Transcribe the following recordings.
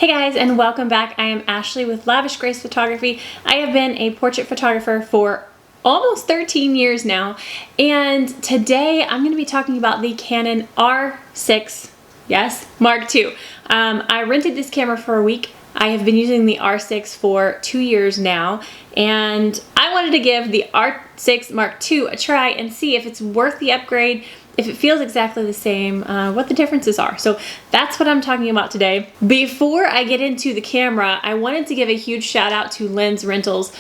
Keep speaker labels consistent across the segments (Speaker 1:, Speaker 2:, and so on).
Speaker 1: Hey guys, and welcome back. I am Ashley with Lavish Grace Photography. I have been a portrait photographer for almost 13 years now, and today I'm going to be talking about the Canon R6, yes, Mark II. I rented this camera for a week. I have been using the R6 for 2 years now, and I wanted to give the R6 Mark II a try and see if it's worth the upgrade, if it feels exactly the same, what the differences are. So that's what I'm talking about today. Before I get into the camera, I wanted to give a huge shout out to Lens Rentals.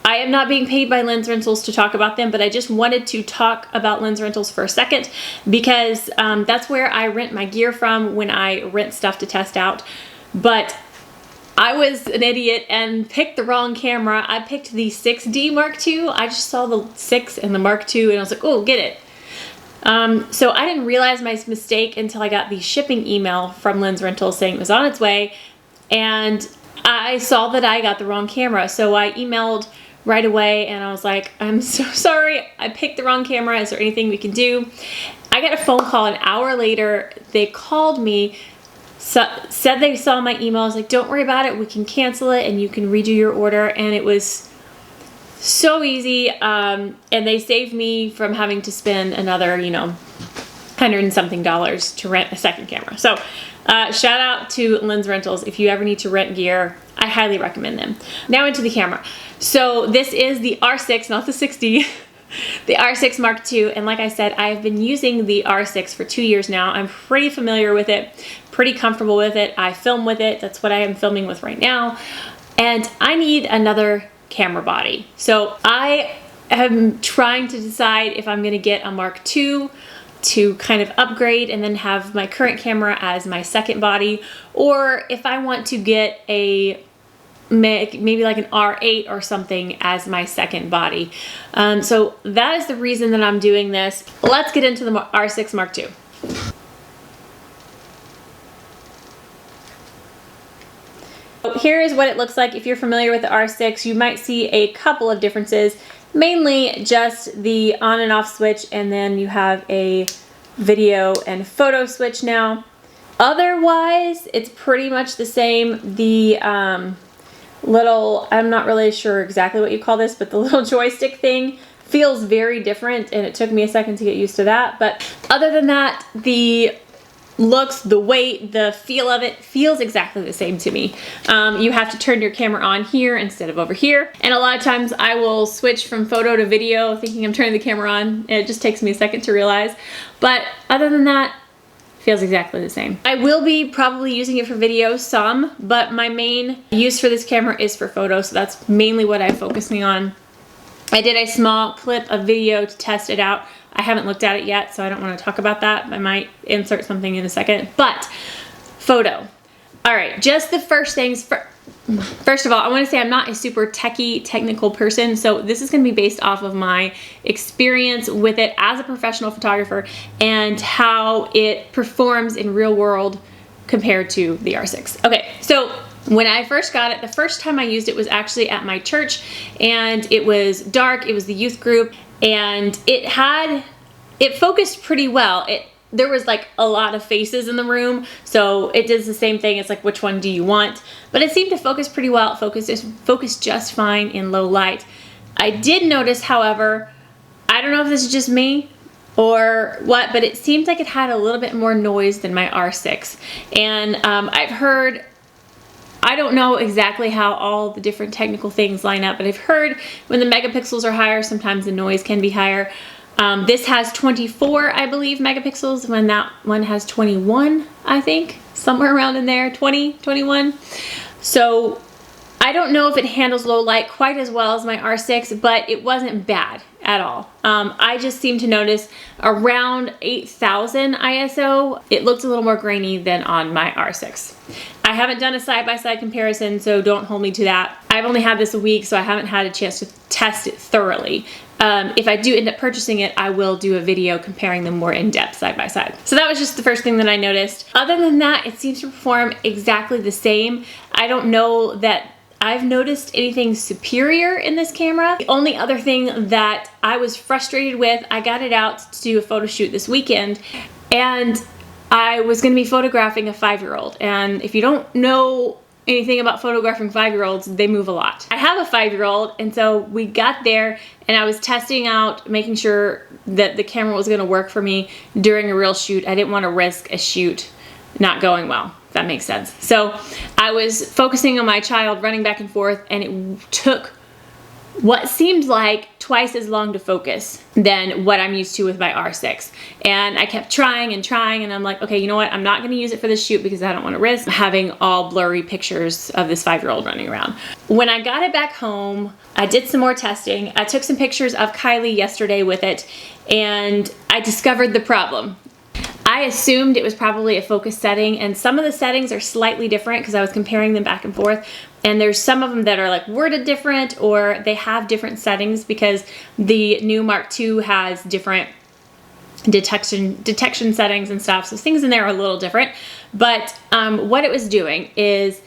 Speaker 1: I am not being paid by Lens Rentals to talk about them, but I just wanted to talk about Lens Rentals for a second because that's where I rent my gear from when I rent stuff to test out. But I was an idiot and picked the wrong camera. I picked the 6D Mark II. I just saw the 6 and the Mark II and I was like, oh, get it. So I didn't realize my mistake until I got the shipping email from Lens Rentals saying it was on its way, and I saw that I got the wrong camera. So I emailed right away and I was like, I'm so sorry, I picked the wrong camera. Is there anything we can do? I got a phone call an hour later. They called me, said they saw my email. I was like, don't worry about it, we can cancel it and you can redo your order. And it was so easy, and they saved me from having to spend another, $100 and something to rent a second camera. So shout out to Lens Rentals. If you ever need to rent gear, I highly recommend them. Now into the camera. So this is the R6, not the 6D, the R6 Mark II, and like I said, I have been using the R6 for 2 years now. I'm pretty familiar with it, pretty comfortable with it. I film with it. That's what I am filming with right now. And I need another camera body. So I am trying to decide if I'm going to get a Mark II to kind of upgrade and then have my current camera as my second body, or if I want to get a maybe like an R8 or something as my second body. So that is the reason that I'm doing this. Let's get into the R6 Mark II. Here is what it looks like. If you're familiar with the R6, you might see a couple of differences, mainly just the on and off switch, and then you have a video and photo switch now. Otherwise, it's pretty much the same. The little, I'm not really sure exactly what you call this, but the little joystick thing feels very different, and it took me a second to get used to that. But other than that, the looks, the weight, the feel of it feels exactly the same to me. You have to turn your camera on here instead of over here. And a lot of times I will switch from photo to video thinking I'm turning the camera on, and it just takes me a second to realize. But other than that, it feels exactly the same. I will be probably using it for video some, but my main use for this camera is for photo, so that's mainly what I'm focusing on. I did a small clip of video to test it out. I haven't looked at it yet, so I don't want to talk about that. I might insert something in a second. But photo. All right, just the first things. First of all, I want to say I'm not a super technical person, so this is going to be based off of my experience with it as a professional photographer and how it performs in real world compared to the R6. Okay, so when I first got it, the first time I used it was actually at my church, and it was dark. It was the youth group, and it focused pretty well. There was like a lot of faces in the room, so it does the same thing. It's like, which one do you want? But it seemed to focus pretty well. It focused just fine in low light. I did notice, however, I don't know if this is just me or what, but it seemed like it had a little bit more noise than my R6. And I've heard, I don't know exactly how all the different technical things line up, but I've heard when the megapixels are higher, sometimes the noise can be higher. This has 24, I believe, megapixels, when that one has 21, I think, somewhere around in there, 20, 21. So I don't know if it handles low light quite as well as my R6, but it wasn't bad at all. I just seemed to notice around 8,000 ISO, it looked a little more grainy than on my R6. I haven't done a side-by-side comparison, so don't hold me to that. I've only had this a week, so I haven't had a chance to test it thoroughly. If I do end up purchasing it, I will do a video comparing them more in depth side by side. So that was just the first thing that I noticed. Other than that, it seems to perform exactly the same. I don't know that I've noticed anything superior in this camera. The only other thing that I was frustrated with, I got it out to do a photo shoot this weekend, and I was going to be photographing a 5-year-old. And if you don't know anything about photographing 5-year-olds, they move a lot. I have a 5-year-old, and so we got there and I was testing out, making sure that the camera was gonna work for me during a real shoot. I didn't wanna risk a shoot not going well, if that makes sense. So I was focusing on my child running back and forth, and it took what seemed like twice as long to focus than what I'm used to with my R6. And I kept trying and trying, and I'm like, okay, you know what? I'm not gonna use it for this shoot because I don't wanna risk having all blurry pictures of this 5-year-old running around. When I got it back home, I did some more testing. I took some pictures of Kylie yesterday with it, and I discovered the problem. I assumed it was probably a focus setting, and some of the settings are slightly different because I was comparing them back and forth, and there's some of them that are like worded different, or they have different settings because the new Mark II has different detection settings and stuff, so things in there are a little different. But what it was doing is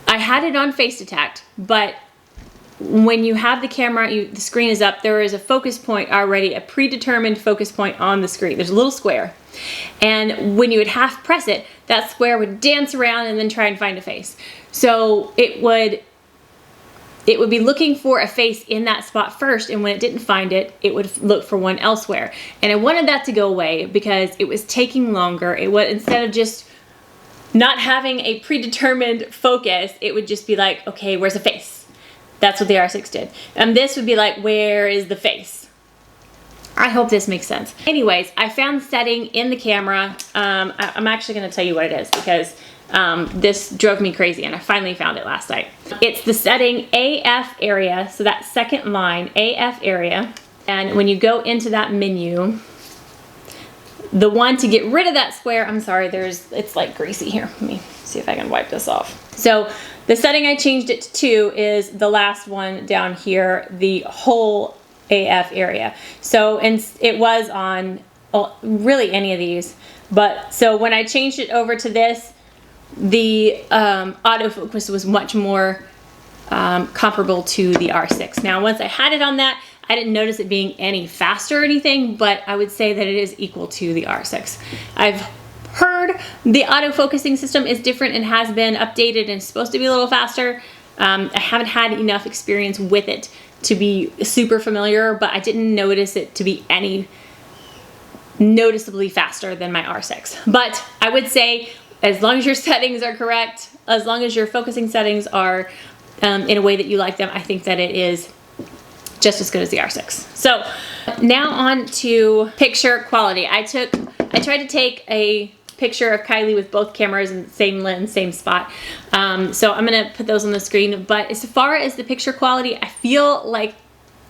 Speaker 1: I had it on face detect, but when you have the camera, the screen is up, there is a focus point already, a predetermined focus point on the screen. There's a little square. And when you would half press it, that square would dance around and then try and find a face. So it would be looking for a face in that spot first, and when it didn't find it, it would look for one elsewhere. And I wanted that to go away because it was taking longer. It was, instead of just not having a predetermined focus, it would just be like, okay, where's a face? That's what the R6 did. And this would be like, where is the face? I hope this makes sense. Anyways, I found the setting in the camera. I'm actually gonna tell you what it is because this drove me crazy, and I finally found it last night. It's the setting AF area, so that second line, AF area. And when you go into that menu, the one to get rid of that square, I'm sorry, it's like greasy here. Let me see if I can wipe this off. So the setting I changed it to is the last one down here, the whole AF area. So, and it was on, well, really any of these, but so when I changed it over to this, the autofocus was much more comparable to the R6. Now, once I had it on that, I didn't notice it being any faster or anything, but I would say that it is equal to the R6. I've heard the autofocusing system is different and has been updated and supposed to be a little faster. I haven't had enough experience with it to be super familiar, but I didn't notice it to be any noticeably faster than my R6. But I would say, as long as your settings are correct, as long as your focusing settings are in a way that you like them, I think that it is just as good as the R6. So now on to picture quality. I tried to take a picture of Kylie with both cameras in the same lens, same spot. So I'm gonna put those on the screen, but as far as the picture quality, I feel like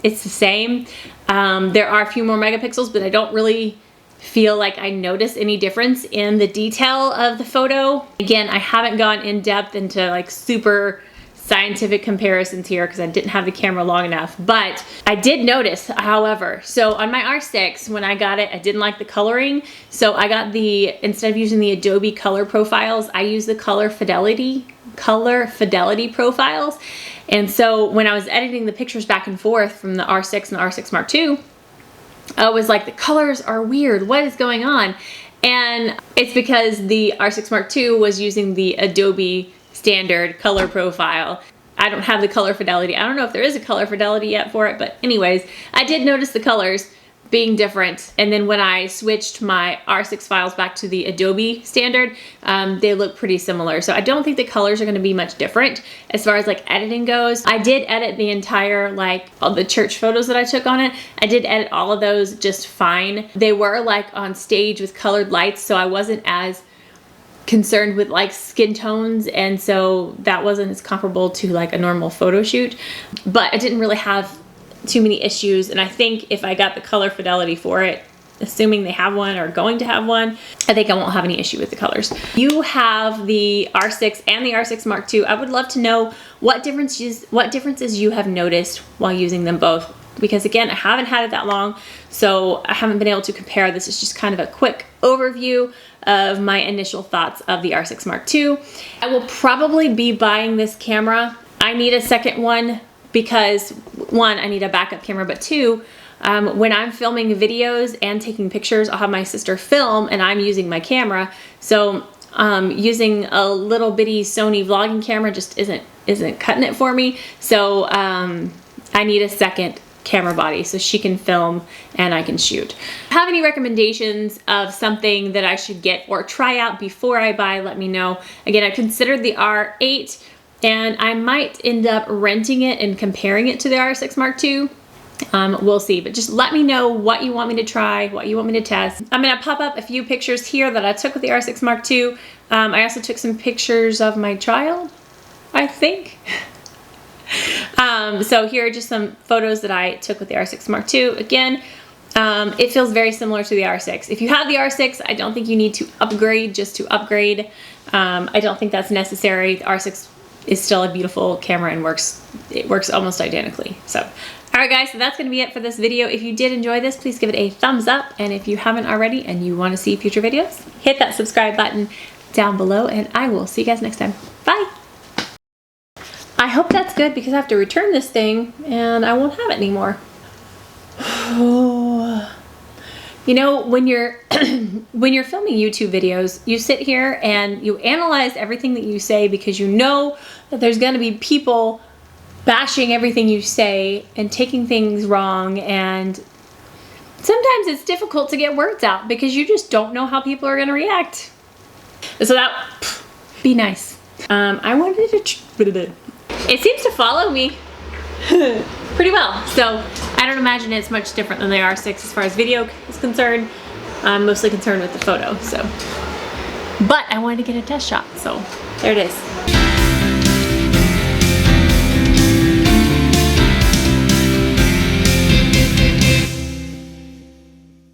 Speaker 1: it's the same. There are a few more megapixels, but I don't really feel like I notice any difference in the detail of the photo. Again, I haven't gone in depth into like super scientific comparisons here because I didn't have the camera long enough, but I did notice, however, so on my R6, when I got it, I didn't like the coloring, so I got instead of using the Adobe color profiles, I used the color fidelity profiles. And so when I was editing the pictures back and forth from the R6 and the R6 Mark II, I was like, the colors are weird, what is going on? And it's because the R6 Mark II was using the Adobe standard color profile. I don't have the color fidelity. I don't know if there is a color fidelity yet for it, but anyways, I did notice the colors being different. And then when I switched my R6 files back to the Adobe standard, they look pretty similar. So I don't think the colors are gonna be much different as far as like editing goes. I did edit the entire, like all the church photos that I took on it. I did edit all of those just fine. They were like on stage with colored lights, so I wasn't as concerned with like skin tones, and so that wasn't as comparable to like a normal photo shoot, but I didn't really have too many issues. And I think if I got the color fidelity for it, assuming they have one or going to have one, I think I won't have any issue with the colors. You have the R6 and the R6 Mark II. I would love to know what differences you have noticed while using them both, because again, I haven't had it that long, so I haven't been able to compare. This is just kind of a quick overview of my initial thoughts of the R6 Mark II. I will probably be buying this camera. I need a second one because one, I need a backup camera, but two, when I'm filming videos and taking pictures, I'll have my sister film and I'm using my camera. So using a little bitty Sony vlogging camera just isn't cutting it for me. So I need a second camera body so she can film and I can shoot. If you have any recommendations of something that I should get or try out before I buy, let me know. Again, I considered the R8 and I might end up renting it and comparing it to the R6 Mark II. We'll see, but just let me know what you want me to try, what you want me to test. I'm gonna pop up a few pictures here that I took with the R6 Mark II. I also took some pictures of my child, I think. So here are just some photos that I took with the R6 Mark II. Again, it feels very similar to the R6. If you have the R6, I don't think you need to upgrade just to upgrade. I don't think that's necessary. The R6 is still a beautiful camera and it works almost identically. So, all right guys, so that's gonna be it for this video. If you did enjoy this, please give it a thumbs up. And if you haven't already and you wanna see future videos, hit that subscribe button down below and I will see you guys next time. Bye. I hope that's good because I have to return this thing and I won't have it anymore. You know, when you're when you're filming YouTube videos, you sit here and you analyze everything that you say because you know that there's gonna be people bashing everything you say and taking things wrong, and sometimes it's difficult to get words out because you just don't know how people are gonna react. So that, be nice. I wanted to, it seems to follow me pretty well. So I don't imagine it's much different than the R6 as far as video is concerned. I'm mostly concerned with the photo, so. But I wanted to get a test shot, so there it is.